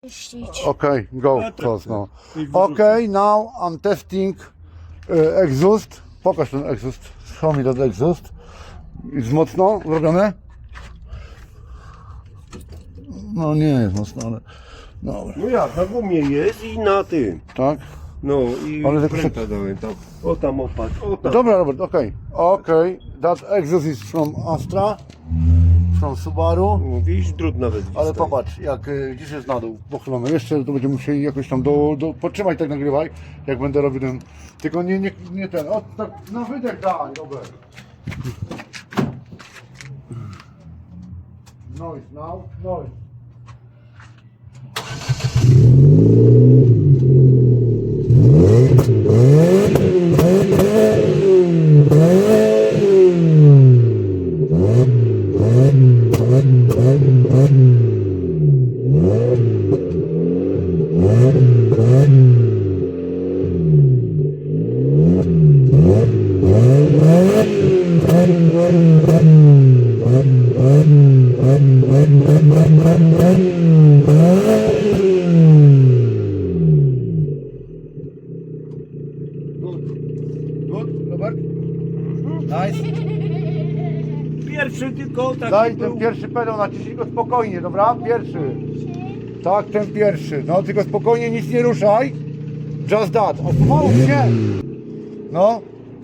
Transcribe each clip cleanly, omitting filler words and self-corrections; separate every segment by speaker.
Speaker 1: Okay, go close now. Okay, now I'm testing exhaust. Pokaż ten exhaust. Show me that exhaust. Jest mocno zrobione? No nie jest mocno, ale... Dobra.
Speaker 2: No jak, na gumie jest i na tym.
Speaker 1: Tak?
Speaker 2: No i
Speaker 1: Ale tak
Speaker 2: pręta dałem tam. O tam opatrz, o tam.
Speaker 1: Dobra, Robert, okay. Okay, that exhaust is from Astra. From Subaru.
Speaker 2: Mówisz, drut nawet
Speaker 1: Ale
Speaker 2: stoi.
Speaker 1: popatrz, jak gdzieś jest na dół, pochylony jeszcze, to będziemy musieli jakoś tam podtrzymać, tak nagrywaj, jak będę robił ten, tylko nie ten, o tak na wydech daj, Robert. Noise, now, noise. Good, Robert? Nice.
Speaker 2: Pierwszy tylko taki
Speaker 1: Daj
Speaker 2: był.
Speaker 1: ten pierwszy pedał, naciśnij go spokojnie, dobra? Pierwszy. Tak, ten pierwszy. No, tylko spokojnie, nic nie ruszaj. Just that. O, pomału, nie. No,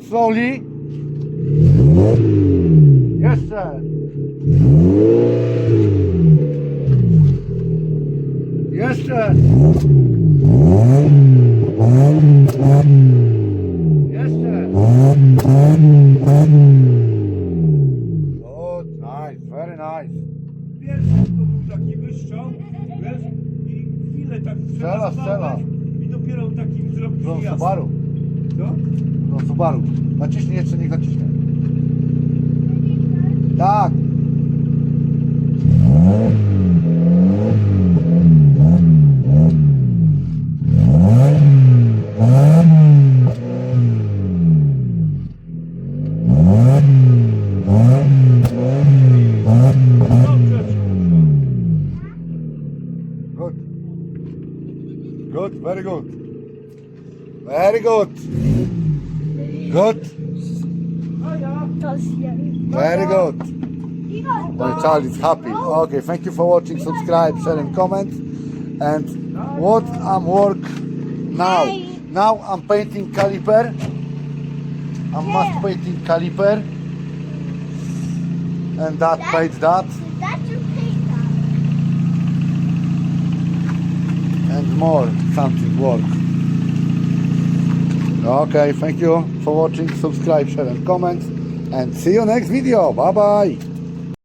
Speaker 1: slowly. Jeszcze. Jeszcze. Jeszcze. Good, nice, very nice.
Speaker 2: Pierwszy to był taki wystrzał, wiesz, i chwilę tak
Speaker 1: Strzela.
Speaker 2: I dopiero taki wzrok
Speaker 1: From
Speaker 2: jasny.
Speaker 1: Subaru.
Speaker 2: Co?
Speaker 1: From Subaru. Naciśnij jeszcze, niech naciśnie. Tak. Good. Good, very good. Very good. Good. Very good. My child is happy. Okay, thank you for watching. Subscribe, share and comment. And what I'm work now? Now I'm painting caliper. I'm must painting caliper. And that paints that. And more something work. Okay, thank you for watching. Subscribe, share and comment. And see you next video. Bye bye.